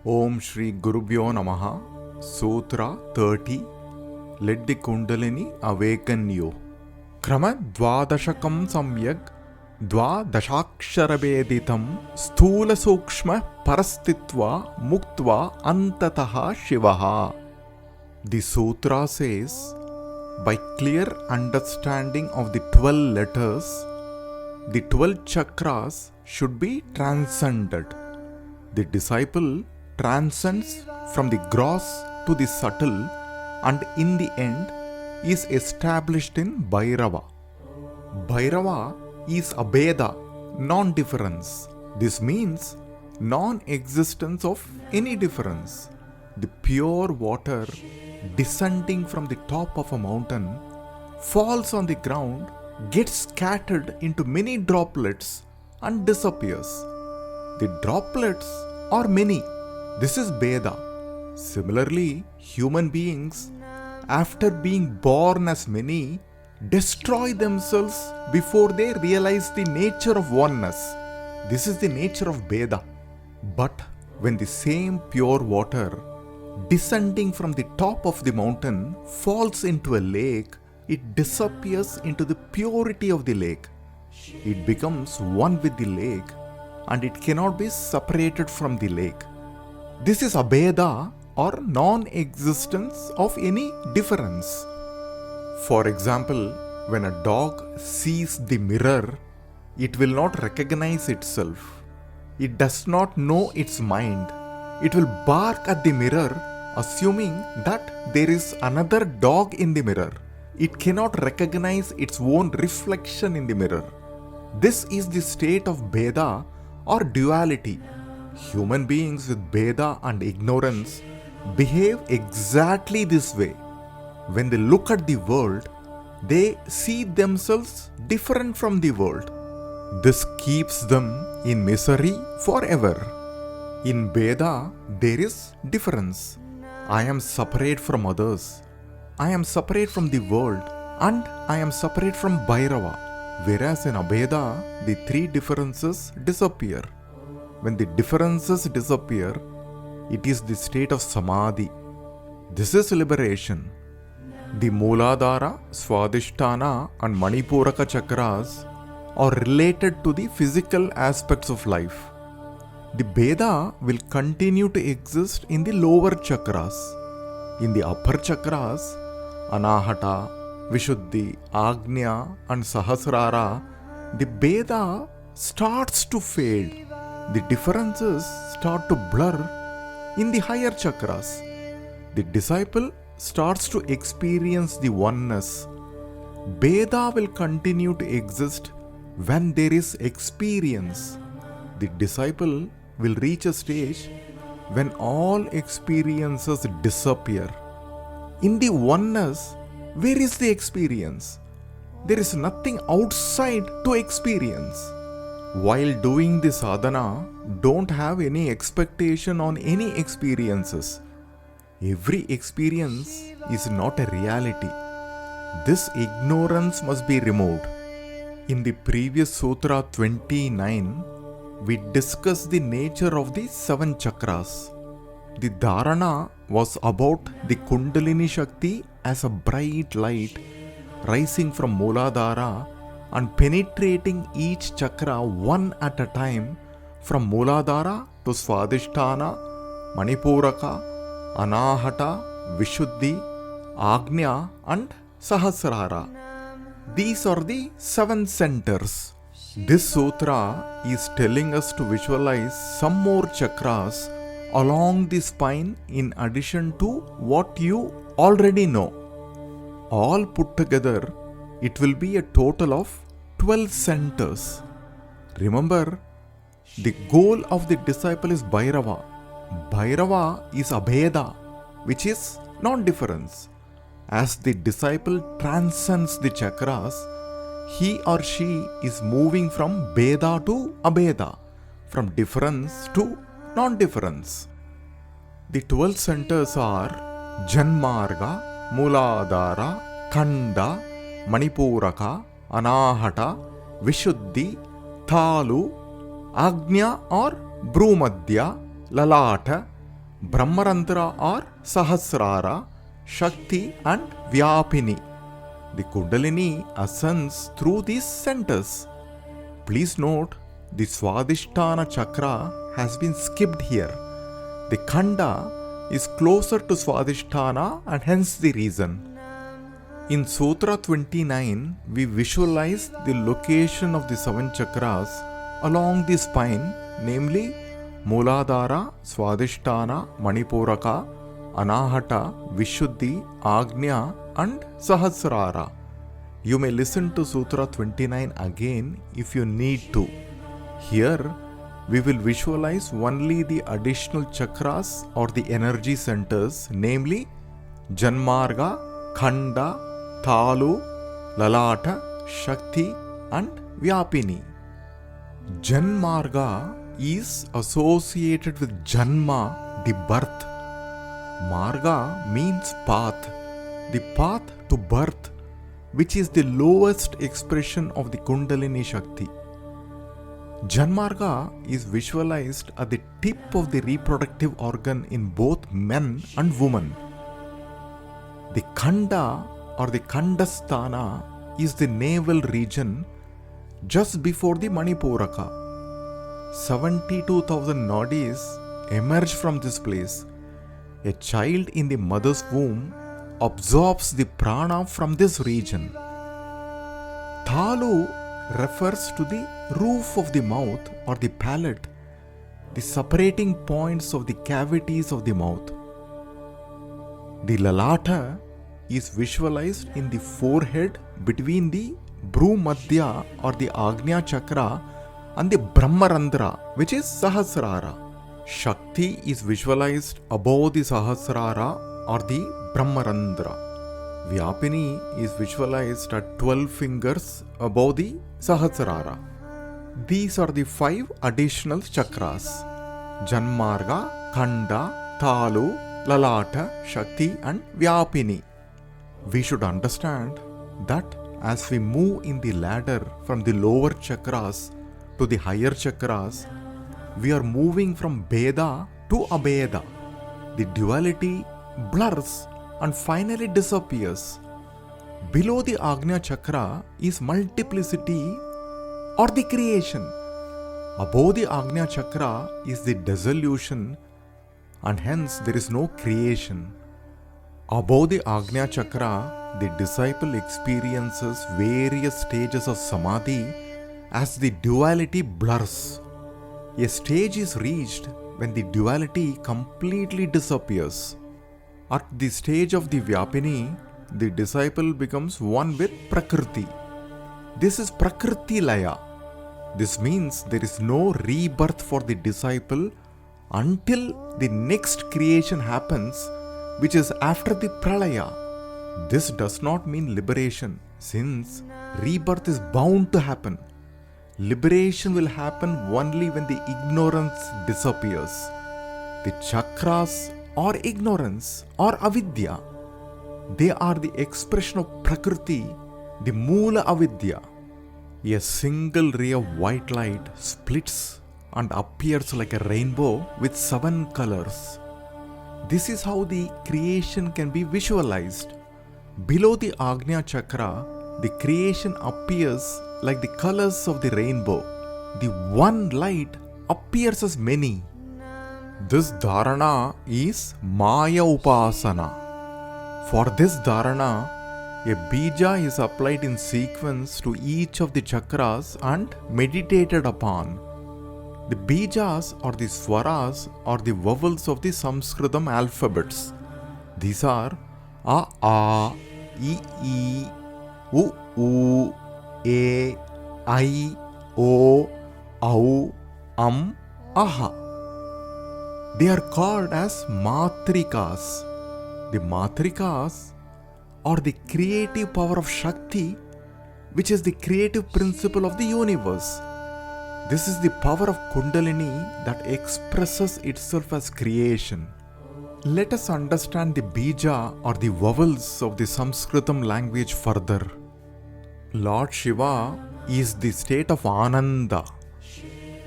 Om Shri Gurubhyo Namaha. Sutra 30. Let the Kundalini awaken you. Krama Dvadashakam Samyak Dvadashaksharavedhitam Sthula Sukshma Parastitva Muktva Antataha Shivaha. The sutra says, by clear understanding of the 12 letters, the 12 chakras should be transcended. The disciple transcends from the gross to the subtle and in the end is established in Bhairava. Bhairava is Abheda, non-difference. This means non-existence of any difference. The pure water descending from the top of a mountain falls on the ground, gets scattered into many droplets and disappears. The droplets are many. This is Bheda. Similarly, human beings, after being born as many, destroy themselves before they realize the nature of oneness. This is the nature of Bheda. But when the same pure water descending from the top of the mountain falls into a lake, it disappears into the purity of the lake. It becomes one with the lake and it cannot be separated from the lake. This is Abheda or non-existence of any difference. For example, when a dog sees the mirror, it will not recognize itself. It does not know its mind. It will bark at the mirror, assuming that there is another dog in the mirror. It cannot recognize its own reflection in the mirror. This is the state of Bheda or duality. Human beings with Bheda and ignorance behave exactly this way. When they look at the world, they see themselves different from the world. This keeps them in misery forever. In Bheda, there is difference. I am separate from others. I am separate from the world and I am separate from Bhairava. Whereas in Abheda, the three differences disappear. When the differences disappear, it is the state of Samadhi. This is liberation. The Mooladhara, Swadhisthana and Manipuraka chakras are related to the physical aspects of life. The Bheda will continue to exist in the lower chakras. In the upper chakras, Anahata, Vishuddhi, Agnya and Sahasrara, the Bheda starts to fade. The differences start to blur in the higher chakras. The disciple starts to experience the oneness. Bheda will continue to exist when there is experience. The disciple will reach a stage when all experiences disappear. In the oneness, where is the experience? There is nothing outside to experience. While doing the sadhana, don't have any expectation on any experiences. Every experience is not a reality. This ignorance must be removed. In the previous Sutra 29, we discussed the nature of the 7 chakras. The dharana was about the Kundalini Shakti as a bright light rising from Mooladhara and penetrating each chakra one at a time from Mooladhara to Swadhisthana, Manipuraka, Anahata, Vishuddhi, Agnya and Sahasrara. These are the 7 centers. This sutra is telling us to visualize some more chakras along the spine in addition to what you already know. All put together, it will be a total of 12 centers. Remember, the goal of the disciple is Bhairava. Bhairava is Abheda, which is non-difference. As the disciple transcends the chakras, he or she is moving from Bheda to Abheda, from difference to non-difference. The 12 centers are Janmarga, Mooladhara, Khanda, Manipuraka, Anahata, Vishuddhi, Thalu, Agnya or Bhrumadhya, Lalata, Brahmarandra or Sahasrara, Shakti and Vyapini. The Kundalini ascends through these centers. Please note, the Swadhisthana chakra has been skipped here. The Khanda is closer to Swadhisthana and hence the reason. In Sutra 29, we visualize the location of the 7 chakras along the spine, namely Mooladhara, Swadhisthana, Manipuraka, Anahata, Vishuddhi, Agnya and Sahasrara. You may listen to Sutra 29 again if you need to. Here, we will visualize only the additional chakras or the energy centers, namely Janmarga, Khanda, Thalu, Lalata, Shakti and Vyapini. Janmarga is associated with Janma, the birth. Marga means path, the path to birth, which is the lowest expression of the Kundalini Shakti. Janmarga is visualized at the tip of the reproductive organ in both men and women. The Khanda or the Khandasthana is the navel region just before the Manipuraka. 72,000 nadis emerge from this place. A child in the mother's womb absorbs the prana from this region. Thalu refers to the roof of the mouth or the palate, the separating points of the cavities of the mouth. The Lalata is visualized in the forehead between the Bhrumadhya or the Agnya chakra and the Brahmarandra, which is Sahasrara. Shakti is visualized above the Sahasrara or the Brahmarandra. Vyapini is visualized at 12 fingers above the Sahasrara. These are the 5 additional chakras: Janmarga, Khanda, Thalu, Lalata, Shakti and Vyapini. We should understand that as we move in the ladder from the lower chakras to the higher chakras, we are moving from Bheda to Abheda. The duality blurs and finally disappears. Below the Agnya chakra is multiplicity or the creation. Above the Agnya chakra is the dissolution and hence there is no creation. Above the Agnya chakra, the disciple experiences various stages of samadhi as the duality blurs. A stage is reached when the duality completely disappears. At the stage of the Vyapini, the disciple becomes one with Prakriti. This is Prakriti Laya. This means there is no rebirth for the disciple until the next creation happens, which is after the Pralaya. This does not mean liberation, since rebirth is bound to happen. Liberation will happen only when the ignorance disappears. The chakras or ignorance or avidya, they are the expression of Prakriti, the Moola Avidya. A single ray of white light splits and appears like a rainbow with 7 colors. This is how the creation can be visualized. Below the Agnya chakra, the creation appears like the colors of the rainbow. The one light appears as many. This dharana is Maya Upasana. For this dharana, a bija is applied in sequence to each of the chakras and meditated upon. The bijas or the swaras are the vowels of the Sanskritam alphabets. These are A, I, U, A, I, O, Au, Aha. They are called as Matrikas. The Matrikas are the creative power of Shakti, which is the creative principle of the universe. This is the power of Kundalini that expresses itself as creation. Let us understand the bija or the vowels of the Sanskritam language further. Lord Shiva is the state of Ananda.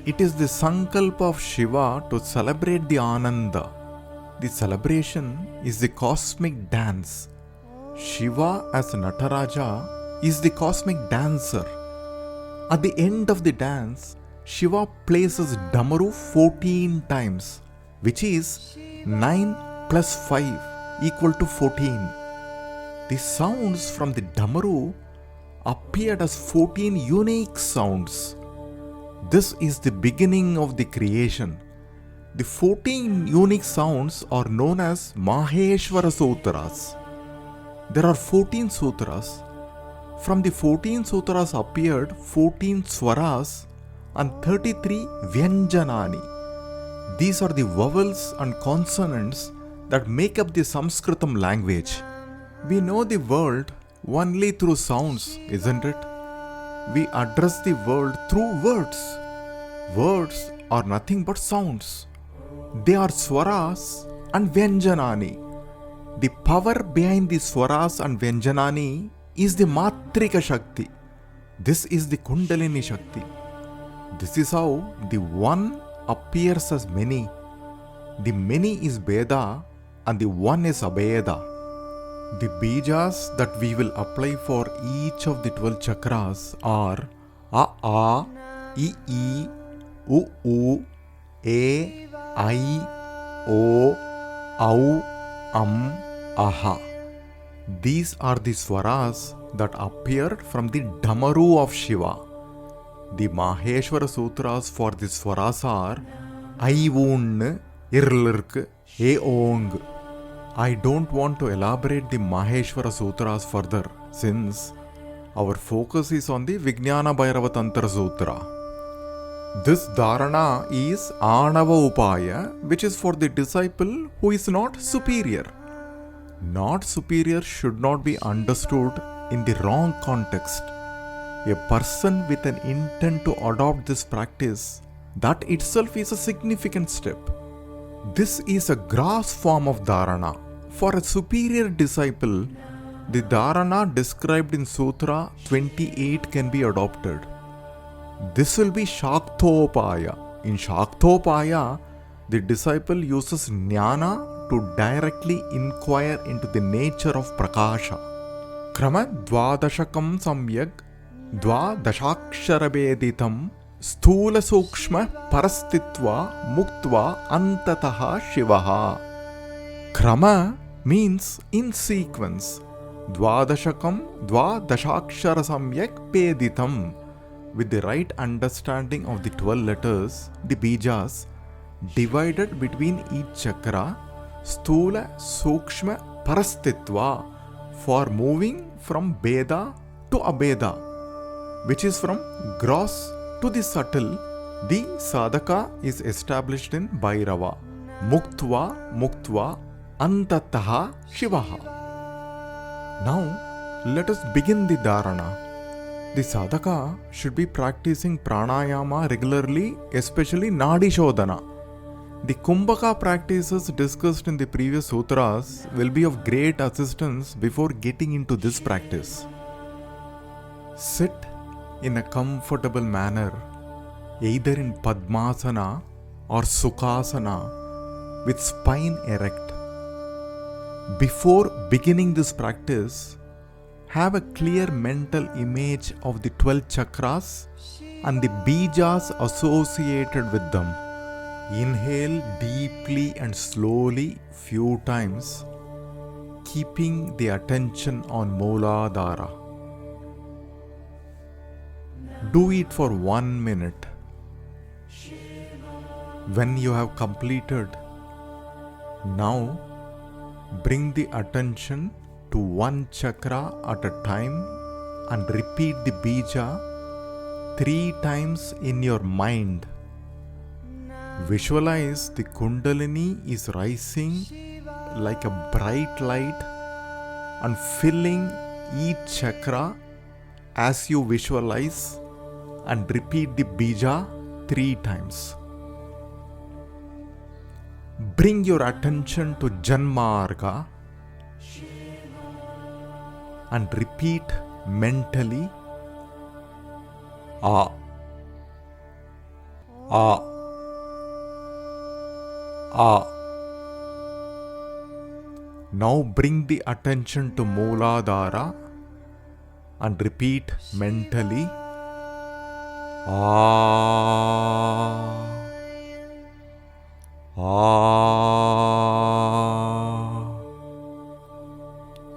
It is the Sankalpa of Shiva to celebrate the Ananda. The celebration is the cosmic dance. Shiva as Nataraja is the cosmic dancer. At the end of the dance, Shiva places Damaru 14 times, which is 9 plus 5 equal to 14. The sounds from the Damaru appeared as 14 unique sounds. This is the beginning of the creation. The 14 unique sounds are known as Maheshwara Sutras. There are 14 sutras. From the 14 sutras appeared 14 swaras and 33 vyanjanani. These are the vowels and consonants that make up the Sanskritam language. We know the world only through sounds, isn't it? We address the world through words. Words are nothing but sounds. They are swaras and vyanjanani. The power behind the swaras and vyanjanani is the Matrika Shakti. This is the Kundalini Shakti. This is how the one appears as many. The many is Veda and the one is Abheda. The bijas that we will apply for each of the 12 chakras are A, I, U, E, I, O, Au, Aha. These are the swaras that appeared from the Damaru of Shiva. The Maheshwara Sutras for the swaras are I Woon, Irlirk, E Ong. I don't want to elaborate the Maheshwara Sutras further since our focus is on the Vijnana Bhairava Tantra Sutra. This dharana is Anava Upaya, which is for the disciple who is not superior. Not superior should not be understood in the wrong context. A person with an intent to adopt this practice, that itself is a significant step. This is a gross form of dharana. For a superior disciple, the dharana described in Sutra 28 can be adopted. This will be Shaktopaya. In Shaktopaya, the disciple uses jnana to directly inquire into the nature of Prakasha. Krama Dvadashakam Samyak Dvadashaksharavedhitam Sthula Sukshma Parastitva Muktva Antataha Shivaha. Krama means in sequence. Dvadashakam Dvadashakshara Samyak Peditam. With the right understanding of the 12 letters, the bijas, divided between each chakra, Sthula, Sukshma, Parastitva, for moving from Veda to Abheda, which is from gross to the subtle. The sadhaka is established in Bhairava. Muktva, Antataha, Shivaha. Now, let us begin the dharana. The sadhaka should be practicing pranayama regularly, especially Nadi Shodhana. The Kumbhaka practices discussed in the previous sutras will be of great assistance before getting into this practice. Sit in a comfortable manner, either in Padmasana or Sukhasana, with spine erect. Before beginning this practice, have a clear mental image of the 12 chakras and the bijas associated with them. Inhale deeply and slowly few times, keeping the attention on Mooladhara. Do it for 1 minute. When you have completed, now bring the attention to one chakra at a time and repeat the bija 3 times in your mind. Visualize the Kundalini is rising like a bright light and filling each chakra as you visualize, and repeat the bija 3 times. Bring your attention to Janmarga and repeat mentally A. A. A. Now bring the attention to Mooladhara and repeat mentally. A. A.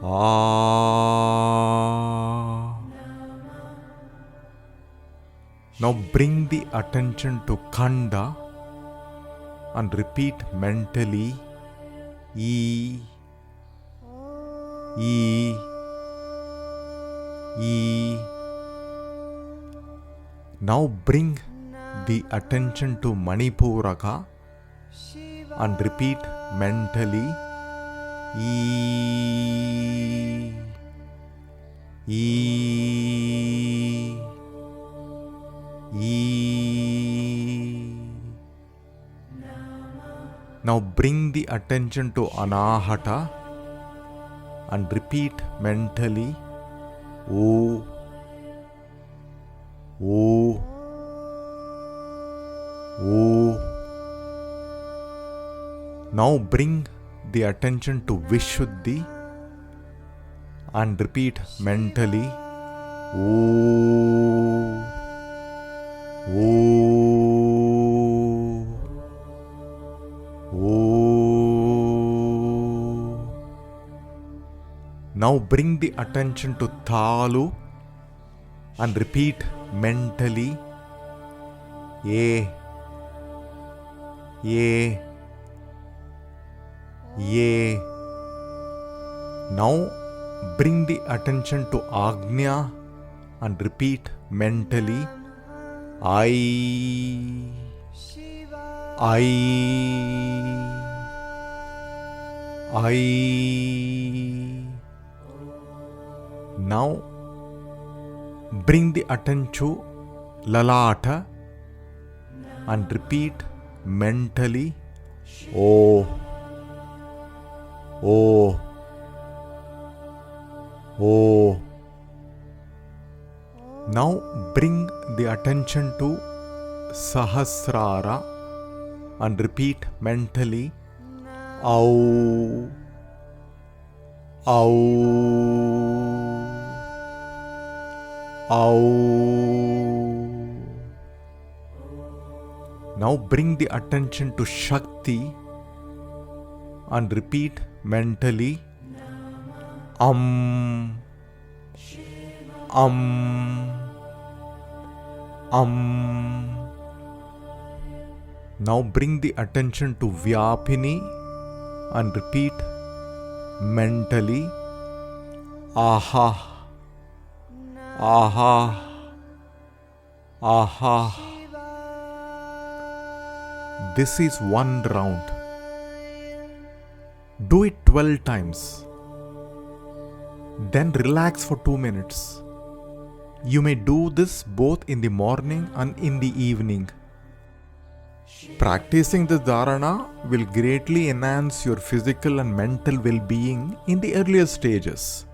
A. Now bring the attention to Khanda and repeat mentally. E. E. E. Now bring the attention to Manipuraka and repeat mentally. E. E. E. Now bring the attention to Anahata and repeat mentally. O. O. O. Now bring the attention to Vishuddhi and repeat mentally. O. O. O. Now bring the attention to Thalu and repeat mentally. A. A. A. Now bring the attention to Agnya and repeat mentally. I. I. I. Now bring the attention to Lalata and repeat mentally. O. O. O. Now bring the attention to Sahasrara and repeat mentally. Au. Au. Au. Now bring the attention to Shakti and repeat mentally. Am. Now bring the attention to Vyapini and repeat mentally. Aha. Aha. Aha. This is one round. Do it 12 times. Then relax for 2 minutes. You may do this both in the morning and in the evening. Practicing this dharana will greatly enhance your physical and mental well-being in the earlier stages.